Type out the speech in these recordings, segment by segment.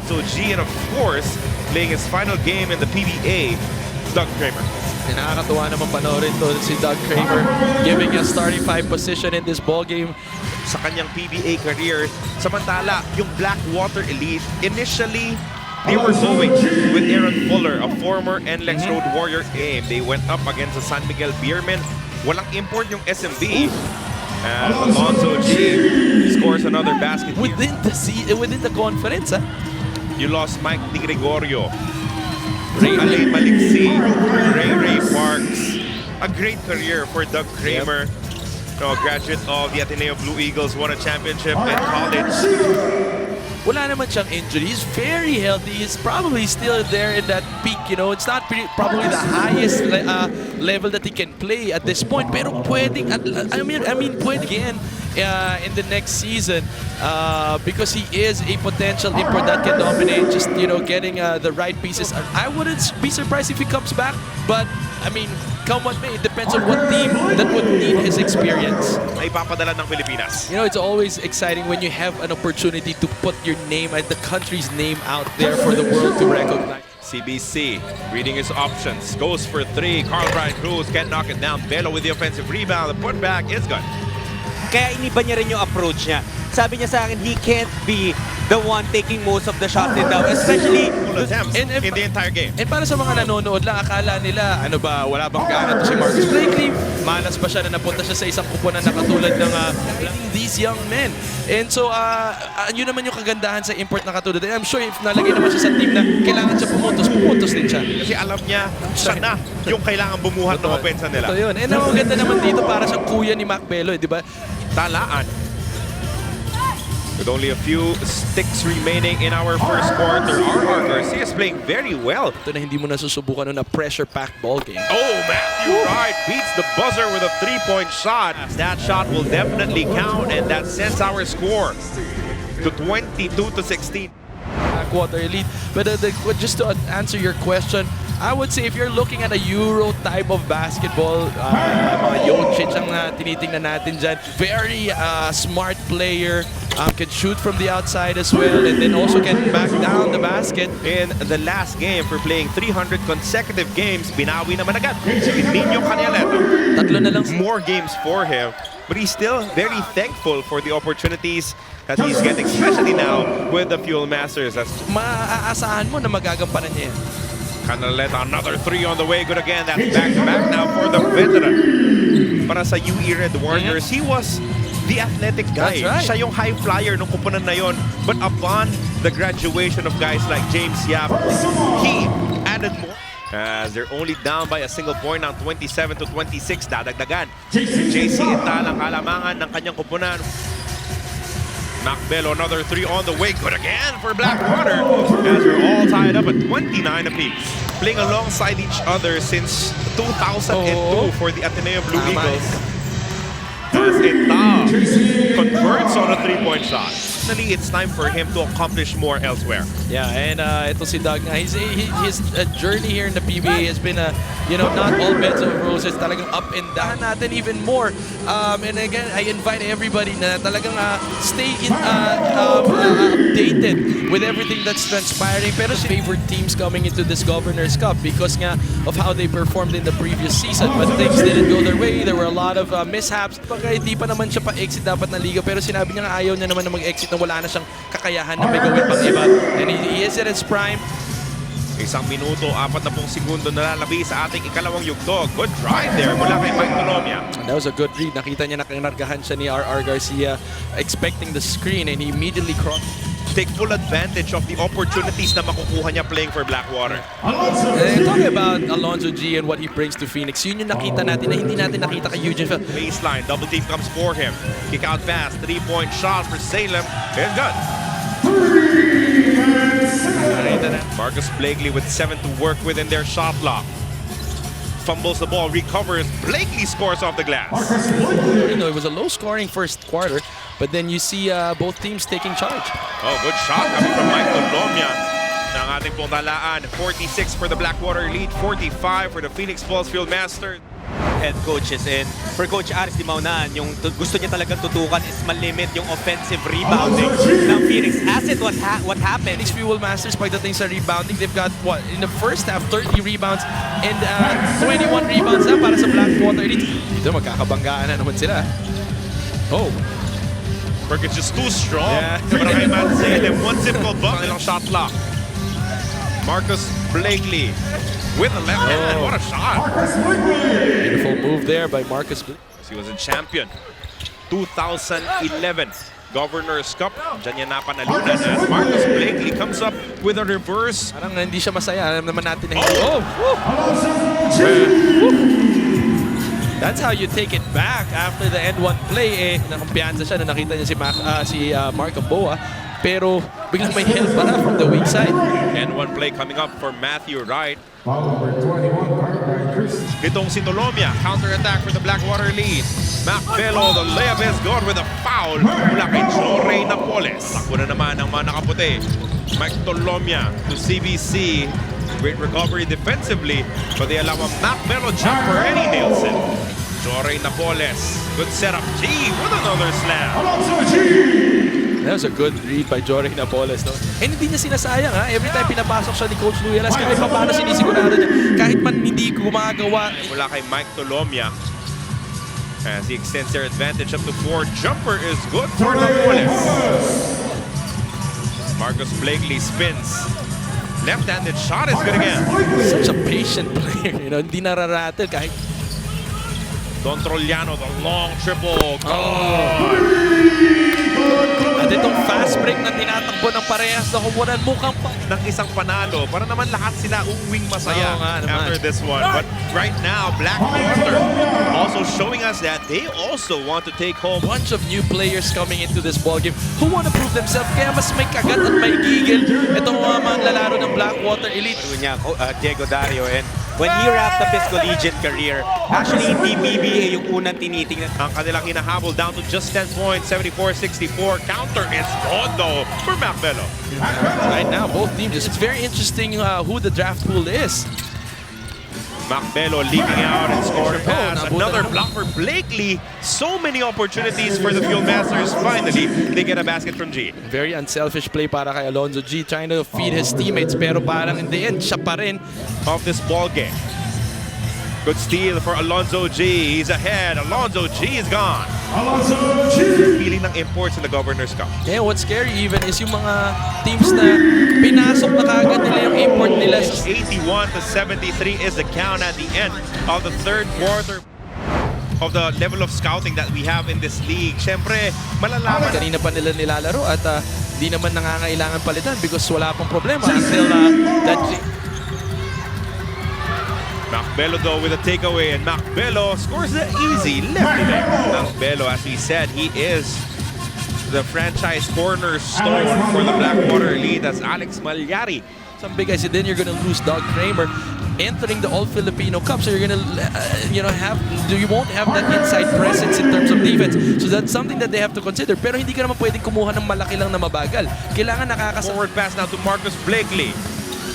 Alonzo G, and of course, playing his final game in the PBA, Doug Kramer. Nakakatuwa naman panoorin to si Doug Kramer giving a starting 5 position in this ball game. Sa kanyang PBA career, samantala, yung Blackwater Elite, initially, they were going with Aaron Fuller, a former NLEX Road Warrior game. They went up against the San Miguel Beermen. Walang import yung SMB. And Alonzo G scores another basket. Within the conference, You lost Mike Di Gregorio, Ray Maliksi, Ray Parks. A great career for Doug Kramer. No, graduate of the Ateneo Blue Eagles, won a championship in college. Wala naman siyang injury. He's very healthy. He's probably still there in that peak, you know. It's not probably the highest level that he can play at this point. Pero pwedeng, I mean, pwede again in the next season because he is a potential import that can dominate. Just, you know, getting the right pieces. I wouldn't be surprised if he comes back, but I mean, come what may, it depends on what team that would need his experience. Ay papadala ng Pilipinas. You know, it's always exciting when you have an opportunity to put your name and the country's name out there for the world to recognize. CBC reading his options, goes for 3. Carl Brian Cruz can't knock it down. Belo with the offensive rebound. The putback is good. Kaya iniba niya rin yung approach niya. Sabi niya sa akin, he can't be the one taking most of the shots in down, especially in the entire game. And para sa mga nanonood lang, akala nila, ano ba, wala bang gana to si Marcus Blakely? Malas pa siya na napunta siya sa isang kupunan na katulad ng these young men. And so, yun naman yung kagandahan sa import na katulad. And I'm sure if nalagay naman siya sa team na kailangan siya pumuntos din siya. Kasi alam niya, siya na yung kailangan bumuhat ng opensa nila. Ito yun. And ang maganda naman dito para sa kuya ni Mac Belo, di ba? Talaan. With only a few sticks remaining in our first quarter, R.R. Garcia is playing very well. Ito na hindi mo nasusubukan na pressure-packed ball game. Oh, Matthew Wright beats the buzzer with a 3-point shot. That shot will definitely count, and that sends our score to 22-16. Blackwater Elite. But just to answer your question, I would say if you're looking at a Euro type of basketball, mga Jokic ang tinitingnan natin dyan. Very smart player, can shoot from the outside as well, and then also can back down the basket. In the last game for playing 300 consecutive games, binawi naman agad si Nino Canialeto. Tatlo na lang. More games for him, but he's still very thankful for the opportunities that he's getting, especially now with the Fuel Masters. Maaasahan mo na magagampanan niya yan. Canialeto, another 3 on the way, good again. That's back-to-back now for the veteran. Para sa UE Red Warriors, he was the athletic guy. That's right. Siya yung high flyer nung kupunan na yon. But upon the graduation of guys like James Yap, he added more. As they're only down by a single point, now 27-26, dadagdagan. JC Intalang kalamangan ng kanyang kupunan. Macbello, another 3 on the way. Good again for Blackwater. As we're all tied up at 29 apiece. Playing alongside each other since 2002 for the Ateneo Blue Eagles. As Intal converts on a 3-point shot. Finally, it's time for him to accomplish more elsewhere. Yeah, and ito si Doug na his journey here in the PBA has been you know, not all beds of roses, talagang up and down natin even more. And again, I invite everybody na talagang stay updated with everything that's transpiring. Pero favorite teams coming into this Governors Cup because nga of how they performed in the previous season, but things didn't go their way. There were a lot of mishaps. Pagka hindi pa naman siya pa-exit dapat na liga, pero sinabi niya nga ayaw niya naman na mag-exit na wala na siyang kakayahan na may gawin pang iba. And he is at his prime. 1 minuto, 40 segundo na lalabi sa ating ikalawang yugto. Good drive there mula kay Mike Tolomia. That was a good read. Nakita niya na kinargahan siya ni R.R. Garcia expecting the screen and he immediately crossed. Take full advantage of the opportunities na makukuha niya playing for Blackwater. Talking about Alonzo G and what he brings to Phoenix, yun yung nakita natin na hindi natin nakita kay Eugene. Baseline, double team comes for him. Kick out pass, 3-point shot for Salem. It's good. Marcus Blakely with 7 to work with in their shot block. Fumbles the ball, recovers. Blakely scores off the glass. You know, it was a low-scoring first quarter, but then you see both teams taking charge. Oh, good shot coming from Michael Lomia. Ng ating pong talaan, 46 for the Blackwater Elite, 45 for the Phoenix Falls Field Masters. head coaches. And for Coach Aris Di Maunan, yung gusto niya talagang tutukan is malimit yung offensive rebounding ng Phoenix. As it what happened. Phoenix Fuel Masters pagdating sa rebounding, they've got what in the first half 30 rebounds and 21 rebounds na para sa Blackwater Elite. Dito magkakabanggaan na naman sila. Oh, Perkins just too strong. Yeah. Pero kay Matt Salem, one simple buck, ilang shot clock. Marcus Blakely with the left hand. What a shot. beautiful move there by Marcus. He was a champion. 2011 Governors Cup. Diyan niya napanalunan as Marcus Blakely comes up with a reverse. Parang hindi siya masaya. Alam naman natin na hindi. Oh! That's how you take it back after the end one play. Nakumpiyansa siya na nakita niya si Mark Boa. Pero biglang may help para from the weak side. And one play coming up for Matthew Wright. Itong si Tolomia, counter-attack for the Blackwater lead. Macbello, the layup is good with a foul mula kay Jorey Napoles. Takbo na naman ang mga nakaputi. Mike Tolomia to CBC. Great recovery defensively, but they allow a Macbello jumper and he nails it. Jorey Napoles, good setup. G with another slam. That was a good read by Jorey Napoles. No? And hindi niya sinasayang ha. Every time pinapasok siya ni Coach Luyelas, kahit pa paano sinisigurado niya. Kahit man hindi gumagawa. Mula kay Mike Tolomia. As he extends their advantage up to 4. Jumper is good for Napoles. Marcus Blakely spins. Left-handed shot is good again. Such a patient player. You know, hindi nararatel kahit. Don Trollano, the long triple. At itong fast break na tinatakbo ng parehas na kumunan mukhang pa. Ng isang panalo para naman lahat sila uuwing masaya after this one. But right now, Blackwater also showing us that they also want to take home. Bunch of new players coming into this ballgame who want to prove themselves. Kaya mas may kagat at may gigil itong mga lalaro ng Blackwater Elite. Diego Dario, and when he wrapped up his collegiate career, actually hindi PBA yung unang tinitingnan. Ang kanilang hinahabol down to just 10 points, 74-64. Counter is good though for Macbello. Right now, both teams, it's very interesting who the draft pool is. Macbello leaping out and scored a pass. Another block for Blakely. So many opportunities for the Fuel Masters. Finally, they get a basket from G. Very unselfish play para kay Alonzo G, trying to feed his teammates, pero parang in the end, siya pa rin of this ball game. Good steal for Alonzo G. He's ahead. Alonzo G is gone. Alonzo G. Feeling ng imports in the Governors Cup. Yeah, what's scary even is yung mga teams na pinasok na kagad nila yung import nila. 81-73 is the count at the end of the third quarter. Of the level of scouting that we have in this league. Siyempre, malalaman. Kanina pa nila nilalaro at di naman nangangailangan palitan because wala pang problema until that. Macbello though with a takeaway, and Macbello scores the easy left leg. Macbello, as we said, he is the franchise cornerstone for the Blackwater Elite as Alex Malyari. Some big guys, and then you're gonna lose Doug Kramer entering the All-Filipino Cup, so you're gonna, you won't have that inside presence in terms of defense. So that's something that they have to consider. Pero hindi ka naman pwedeng kumuha ng malaki lang na mabagal. Kailangan nakakasa. Forward pass now to Marcus Blakely.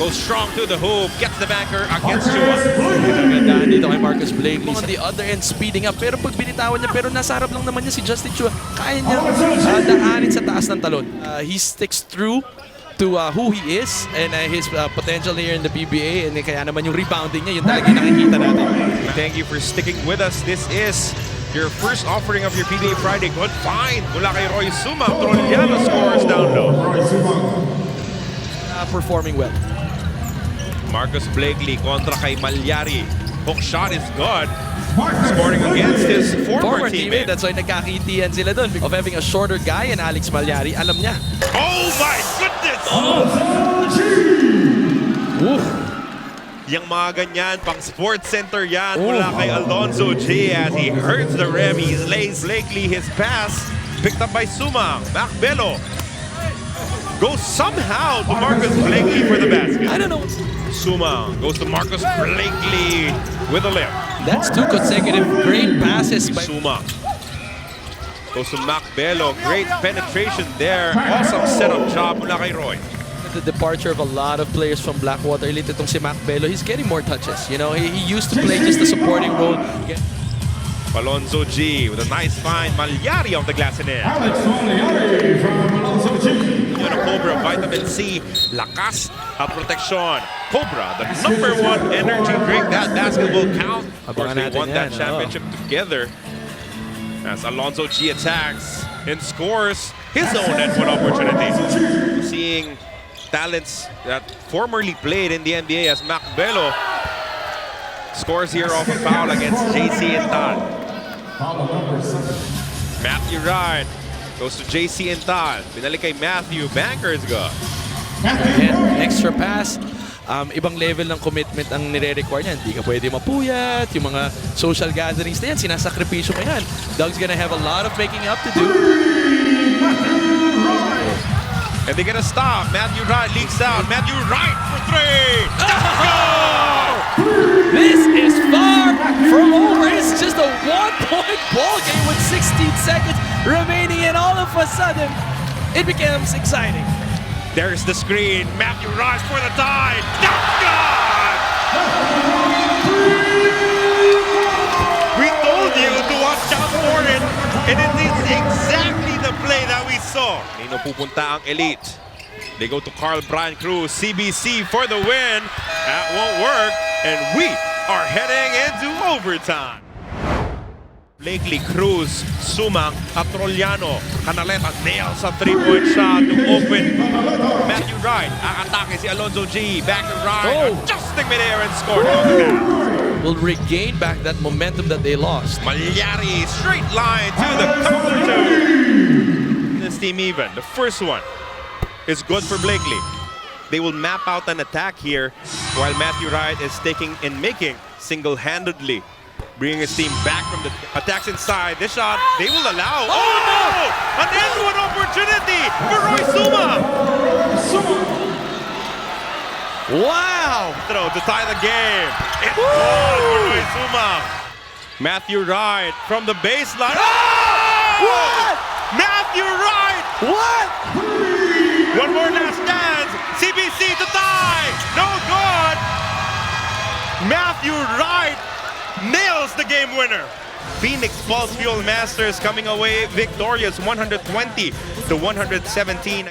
Goes strong to the hoop, gets the banker against Chua. Gandaan dito kay Marcus Blakely. On the other end, speeding up. Pero pag binitawan niya, pero nasa harap lang naman niya si Justin Chua. Kaya niya daanin sa taas ng talon. He sticks through to who he is and his potential here in the PBA, and kaya naman yung rebounding niya, yun talaga yung nakikita natin. Thank you for sticking with us. This is your first offering of your PBA Friday. Good find mula kay Roy Suma. Trollano scores down low. Performing well. Marcus Blakely kontra kay Malyari. Hook shot is good. Scoring against his former teammate. That's why nagkakitian sila doon. Of having a shorter guy and Alex Malyari, alam niya. Oh my goodness! Yung mga ganyan, pang sports center yan mula kay Alonzo G as he hurts the rim. He lays Blakely his pass. Picked up by Sumang. Macbello goes somehow to Marcus Blakely for the basket. I don't know. Sumang goes to Marcus Blakely with a lip. That's 2 consecutive great passes by Sumang. Goes to Macbello. Great penetration there. Awesome setup job mula kay Roy. with the departure of a lot of players from Blackwater, elite itong si Mac Bello, he's getting more touches. You know, he used to play just a supporting role. Alonzo G with a nice find. Malyari off the glass and in. Yun ang Cobra, vitamin C, lakas at proteksyon. Cobra, the #1 energy drink. That basketball count. Of course, they won that championship together. As Alonzo G attacks and scores his own N1 opportunity. Seeing talents that formerly played in the NBA as Mac Bello scores here off a foul against JC Intal. Matthew Wright goes to JC Intal. Binalik kay Matthew. Bankers go. And extra pass. Ibang level ng commitment ang nire-require niyan. Hindi ka pwede mapuyat. Yung mga social gatherings na yan, sinasakripisyo mo yan. Doug's gonna have a lot of making up to do. And they're gonna stop. Matthew Wright leaks out. Matthew Wright for 3. This is far from over. It's just a one-point ball game with 16 seconds remaining, and all of a sudden, it becomes exciting. There's the screen. Matthew Wright for the tie. Good! We told you to watch out for it, and it is exactly the play that we saw. Nino pupunta ang elite. They go to Carl Brian Cruz, CBC for the win. That won't work, and we are heading into overtime. Blakely, Cruz, Sumang, Atroliano, Canaleta nails a 3-point shot to open. Matthew Wright, aatake si Alonzo G, back to Wright, adjusting midair and scored on the glass. Will regain back that momentum that they lost. Malyari, straight line to the counter two. This team even. The first one is good for Blakely. They will map out an attack here while Matthew Wright is taking and making single-handedly, bringing his team back from the attacks inside. This shot, they will allow. Oh no! An N1 opportunity for Roy Suma! Wow! Throw to tie the game. It's good for Roy Suma. Matthew Wright from the baseline. Oh! What? Matthew Wright! What? One more last dance. CBC to tie. No good. Matthew Wright nails the game winner. Phoenix Pulse Fuel Masters coming away victorious 120 to 117.